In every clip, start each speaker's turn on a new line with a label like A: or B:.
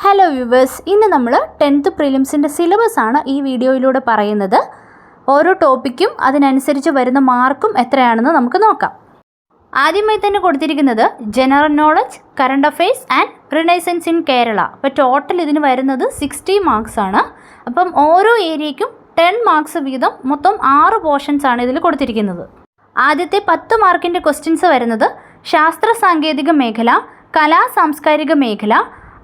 A: Hello viewers, ഇന്ന് നമ്മൾ 10th പ്രിലിംസിൻ്റെ syllabus ആണ് ഈ വീഡിയോയിലൂടെ പറയുന്നത്. ഓരോ ടോപ്പിക്കും അതിനനുസരിച്ച് വരുന്ന മാർക്കും എത്രയാണെന്ന് നമുക്ക് നോക്കാം. ആദ്യമായി തന്നെ കൊടുത്തിരിക്കുന്നത് general knowledge, current affairs and renaissance in Kerala. അപ്പോൾ ടോട്ടൽ ഇതിന് വരുന്നത് 60 മാർക്സ് ആണ്. അപ്പം ഓരോ ഏരിയയ്ക്കും 10 മാർക്സ് വീതം മൊത്തം 6 പോർഷൻസ് ആണ് ഇതിൽ കൊടുത്തിരിക്കുന്നത്. ആദ്യത്തെ 10 മാർക്കിൻ്റെ ക്വസ്റ്റ്യൻസ് വരുന്നത് ശാസ്ത്ര സാങ്കേതിക മേഖല, കലാ സാംസ്കാരിക മേഖല,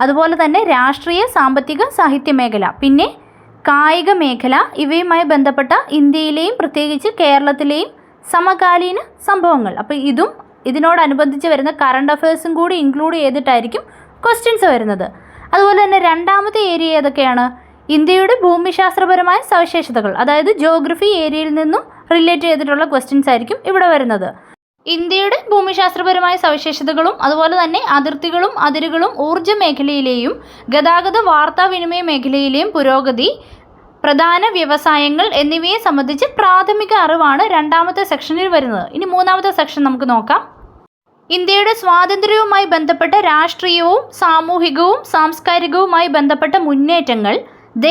A: അതുപോലെ തന്നെ രാഷ്ട്രീയ സാമ്പത്തിക സാഹിത്യ മേഖല, പിന്നെ കായിക മേഖല, ഇവയുമായി ബന്ധപ്പെട്ട ഇന്ത്യയിലെയും പ്രത്യേകിച്ച് കേരളത്തിലെയും സമകാലീന സംഭവങ്ങൾ. അപ്പോൾ ഇതിനോടനുബന്ധിച്ച് വരുന്ന കറണ്ട് അഫെയർസും കൂടി ഇൻക്ലൂഡ് ചെയ്തിട്ടായിരിക്കും ക്വസ്റ്റ്യൻസ് വരുന്നത്. അതുപോലെ തന്നെ രണ്ടാമത്തെ ഏരിയ ഏതൊക്കെയാണ്? ഇന്ത്യയുടെ ഭൂമിശാസ്ത്രപരമായ സവിശേഷതകൾ, അതായത് ജിയോഗ്രഫി ഏരിയയിൽ നിന്നും റിലേറ്റ് ചെയ്തിട്ടുള്ള ക്വസ്റ്റ്യൻസ് ആയിരിക്കും ഇവിടെ വരുന്നത്. ഇന്ത്യയുടെ ഭൂമിശാസ്ത്രപരമായ സവിശേഷതകളും അതുപോലെ തന്നെ അതിർത്തികളും അതിരുകളും ഊർജ്ജ മേഖലയിലെയും ഗതാഗത വാർത്താവിനിമയ മേഖലയിലെയും പുരോഗതി, പ്രധാന വ്യവസായങ്ങൾ എന്നിവയെ സംബന്ധിച്ച് പ്രാഥമിക അറിവാണ് രണ്ടാമത്തെ സെക്ഷനിൽ വരുന്നത്. ഇനി മൂന്നാമത്തെ സെക്ഷൻ നമുക്ക് നോക്കാം. ഇന്ത്യയുടെ സ്വാതന്ത്ര്യവുമായി ബന്ധപ്പെട്ട രാഷ്ട്രീയവും സാമൂഹികവും സാംസ്കാരികവുമായി ബന്ധപ്പെട്ട മുന്നേറ്റങ്ങൾ,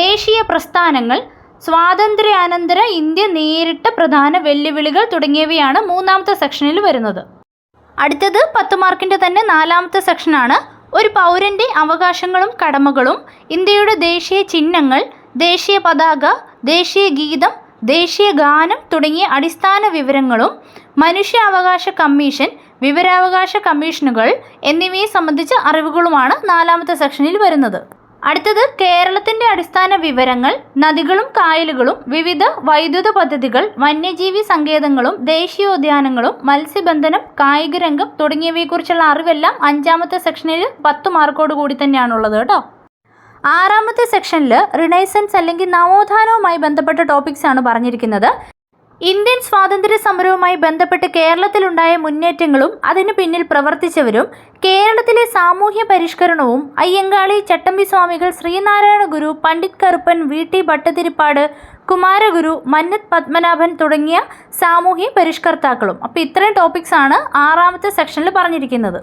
A: ദേശീയ പ്രസ്ഥാനങ്ങൾ, സ്വാതന്ത്ര്യാനന്തര ഇന്ത്യ നേരിട്ട പ്രധാന വെല്ലുവിളികൾ തുടങ്ങിയവയാണ് മൂന്നാമത്തെ സെക്ഷനിൽ വരുന്നത്. അടുത്തത് 10 മാർക്കിൻ്റെ തന്നെ നാലാമത്തെ സെക്ഷനാണ്. ഒരു പൗരൻ്റെ അവകാശങ്ങളും കടമകളും, ഇന്ത്യയുടെ ദേശീയ ചിഹ്നങ്ങൾ, ദേശീയ പതാക, ദേശീയ ഗീതം, ദേശീയ ഗാനം തുടങ്ങിയ അടിസ്ഥാന വിവരങ്ങളും, മനുഷ്യാവകാശ കമ്മീഷൻ, വിവരാവകാശ കമ്മീഷനുകൾ എന്നിവയെ സംബന്ധിച്ച അറിവുകളുമാണ് നാലാമത്തെ സെക്ഷനിൽ വരുന്നത്. അടുത്തത് കേരളത്തിൻ്റെ അടിസ്ഥാന വിവരങ്ങൾ, നദികളും കായലുകളും, വിവിധ വൈദ്യുത പദ്ധതികൾ, വന്യജീവി സങ്കേതങ്ങളും ദേശീയോദ്യാനങ്ങളും, മത്സ്യബന്ധനം, കായിക രംഗം തുടങ്ങിയവയെക്കുറിച്ചുള്ള അറിവെല്ലാം അഞ്ചാമത്തെ സെക്ഷനിൽ 10 മാർക്കോട് കൂടി തന്നെയാണുള്ളത് കേട്ടോ. ആറാമത്തെ സെക്ഷനിൽ റിനൈസൻസ് അല്ലെങ്കിൽ നവോത്ഥാനവുമായി ബന്ധപ്പെട്ട ടോപ്പിക്സ് ആണ് പറഞ്ഞിരിക്കുന്നത്. ഇന്ത്യൻ സ്വാതന്ത്ര്യ സമരവുമായി ബന്ധപ്പെട്ട് കേരളത്തിലുണ്ടായ മുന്നേറ്റങ്ങളും അതിനു പിന്നിൽ പ്രവർത്തിച്ചവരും, കേരളത്തിലെ സാമൂഹ്യ പരിഷ്കരണവും, അയ്യങ്കാളി, ചട്ടമ്പിസ്വാമികൾ, ശ്രീനാരായണ ഗുരു, പണ്ഡിറ്റ് കറുപ്പൻ, വി.ടി. ഭട്ടതിരിപ്പാട്, കുമാരഗുരു, മന്നത്ത് പത്മനാഭൻ തുടങ്ങിയ സാമൂഹ്യ പരിഷ്കർത്താക്കളും. അപ്പോൾ ഇത്രയും ടോപ്പിക്സ് ആണ് ആറാമത്തെ സെക്ഷനിൽ പറഞ്ഞിരിക്കുന്നത്.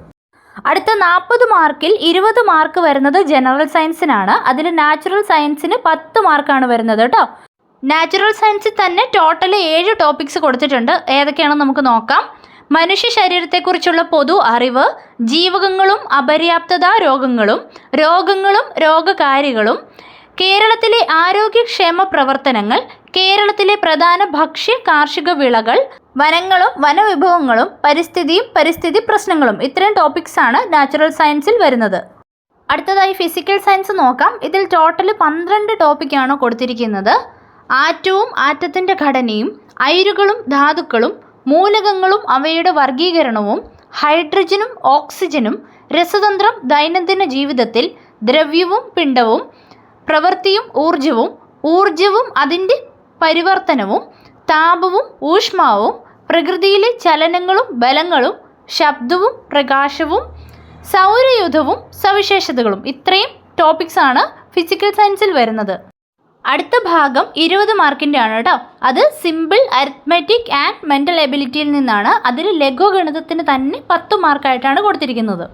A: അടുത്ത 40 മാർക്കിൽ 20 മാർക്ക് വരുന്നത് ജനറൽ സയൻസിനാണ്. അതിൽ നാച്ചുറൽ സയൻസിന് 10 മാർക്കാണ് വരുന്നത് കേട്ടോ. നാച്ചുറൽ സയൻസിൽ തന്നെ ടോട്ടൽ 7 ടോപ്പിക്സ് കൊടുത്തിട്ടുണ്ട്. ഏതൊക്കെയാണെന്ന് നമുക്ക് നോക്കാം. മനുഷ്യ ശരീരത്തെക്കുറിച്ചുള്ള പൊതു അറിവ്, ജീവകങ്ങളും അപര്യാപ്തതാ രോഗങ്ങളും, രോഗങ്ങളും രോഗകാരികളും, കേരളത്തിലെ ആരോഗ്യക്ഷേമ പ്രവർത്തനങ്ങൾ, കേരളത്തിലെ പ്രധാന ഭക്ഷ്യ കാർഷിക വിളകൾ, വനങ്ങളും വനവിഭവങ്ങളും, പരിസ്ഥിതിയും പരിസ്ഥിതി പ്രശ്നങ്ങളും. ഇത്രയും ടോപ്പിക്സ് ആണ് നാച്ചുറൽ സയൻസിൽ വരുന്നത്. അടുത്തതായി ഫിസിക്കൽ സയൻസ് നോക്കാം. ഇതിൽ ടോട്ടൽ 12 ടോപ്പിക്കാണ് കൊടുത്തിരിക്കുന്നത്. ആറ്റവും ആറ്റത്തിൻ്റെ ഘടനയും, അയിരുകളും ധാതുക്കളും, മൂലകങ്ങളും അവയുടെ വർഗീകരണവും, ഹൈഡ്രജനും ഓക്സിജനും, രസതന്ത്രം, ദൈനംദിന ജീവിതത്തിൽ, ദ്രവ്യവും പിണ്ഡവും, പ്രവൃത്തിയും ഊർജവും അതിൻ്റെ പരിവർത്തനവും, താപവും ഊഷ്മാവും, പ്രകൃതിയിലെ ചലനങ്ങളും ബലങ്ങളും, ശബ്ദവും പ്രകാശവും, സൗരയൂഥവും സവിശേഷതകളും. ഇത്രയും ടോപ്പിക്സ് ആണ് ഫിസിക്കൽ സയൻസിൽ വരുന്നത്. അടുത്ത ഭാഗം 20 മാർക്കിൻ്റെ ആണ് കേട്ടോ. അത് സിമ്പിൾ അരിത്മെറ്റിക് ആൻഡ് മെൻ്റൽ എബിലിറ്റിയിൽ നിന്നാണ്. അതിൽ ലഘുഗണിതത്തിന് തന്നെ 10 മാർക്കായിട്ടാണ് കൊടുത്തിരിക്കുന്നത്.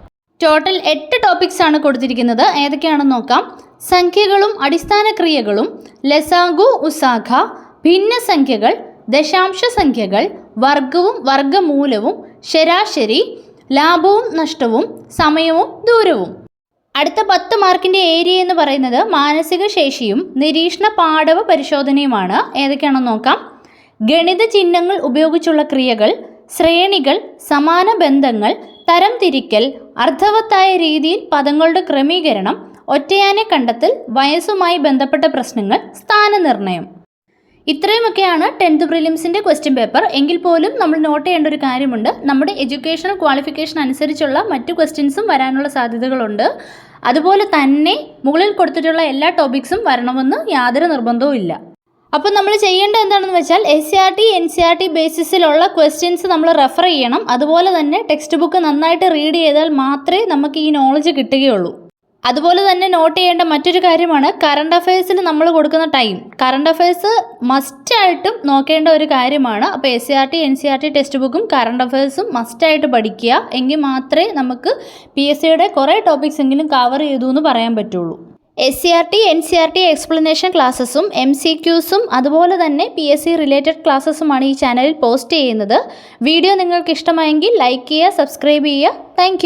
A: ടോട്ടൽ 8 ടോപ്പിക്സ് ആണ് കൊടുത്തിരിക്കുന്നത്. ഏതൊക്കെയാണെന്ന് നോക്കാം. സംഖ്യകളും അടിസ്ഥാന ക്രിയകളും, ലസാഗു ഉസാഖ, ഭിന്നസംഖ്യകൾ, ദശാംശ സംഖ്യകൾ, വർഗവും വർഗമൂലവും, ശരാശരി, ലാഭവും നഷ്ടവും, സമയവും ദൂരവും. അടുത്ത 10 മാർക്കിൻ്റെ ഏരിയ എന്ന് പറയുന്നത് മാനസിക ശേഷിയും നിരീക്ഷണ പാഠവ പരിശോധനയുമാണ്. ഏതൊക്കെയാണെന്ന് നോക്കാം. ഗണിത ചിഹ്നങ്ങൾ ഉപയോഗിച്ചുള്ള ക്രിയകൾ, ശ്രേണികൾ, സമാന ബന്ധങ്ങൾ, തരംതിരിക്കൽ, അർത്ഥവത്തായ രീതിയിൽ പദങ്ങളുടെ ക്രമീകരണം, ഒറ്റയാനെ കണ്ടെത്തൽ, വയസ്സുമായി ബന്ധപ്പെട്ട പ്രശ്നങ്ങൾ, സ്ഥാനനിർണ്ണയം. ഇത്രയുമൊക്കെയാണ് 10th പ്രിലിംസിൻ്റെ ക്വസ്റ്റ്യൻ പേപ്പർ. എങ്കിൽ പോലും നമ്മൾ നോട്ട് ചെയ്യേണ്ട ഒരു കാര്യമുണ്ട്. നമ്മുടെ എഡ്യൂക്കേഷണൽ ക്വാളിഫിക്കേഷൻ അനുസരിച്ചുള്ള മറ്റു ക്വസ്റ്റ്യൻസും വരാനുള്ള സാധ്യതകളുണ്ട്. അതുപോലെ തന്നെ മുകളിൽ കൊടുത്തിട്ടുള്ള എല്ലാ ടോപ്പിക്സും വരണമെന്ന് യാതൊരു നിർബന്ധവും ഇല്ല. അപ്പോൾ നമ്മൾ ചെയ്യേണ്ടത് എന്താണെന്ന് വെച്ചാൽ SCERT NCERT ബേസിസിലുള്ള ക്വസ്റ്റ്യൻസ് നമ്മൾ റെഫർ ചെയ്യണം. അതുപോലെ തന്നെ ടെക്സ്റ്റ് ബുക്ക് നന്നായിട്ട് റീഡ് ചെയ്താൽ മാത്രമേ നമുക്ക് ഈ നോളജ് കിട്ടുകയുള്ളൂ. അതുപോലെ തന്നെ നോട്ട് ചെയ്യേണ്ട മറ്റൊരു കാര്യമാണ് കറണ്ട് അഫെയർസിൽ നമ്മൾ കൊടുക്കുന്ന ടൈം. കറണ്ട് അഫെയർസ് മസ്റ്റായിട്ടും നോക്കേണ്ട ഒരു കാര്യമാണ്. അപ്പോൾ SCERT NCERT ടെക്സ്റ്റ് ബുക്കും കറണ്ട് അഫെയർസും മസ്റ്റായിട്ട് പഠിക്കുക. എങ്കിൽ മാത്രമേ നമുക്ക് PSCയുടെ കുറേ ടോപ്പിക്സ് എങ്കിലും കവർ ചെയ്തു എന്ന് പറയാൻ പറ്റുള്ളൂ. SCRT, NCRT എക്സ്പ്ലനേഷൻ ക്ലാസ്സസും MCQസും അതുപോലെ തന്നെ PSC റിലേറ്റഡ് ക്ലാസ്സസുമാണ് ഈ ചാനലിൽ പോസ്റ്റ് ചെയ്യുന്നത്. വീഡിയോ നിങ്ങൾക്ക് ഇഷ്ടമായെങ്കിൽ ലൈക്ക് ചെയ്യുക, സബ്സ്ക്രൈബ് ചെയ്യുക. താങ്ക്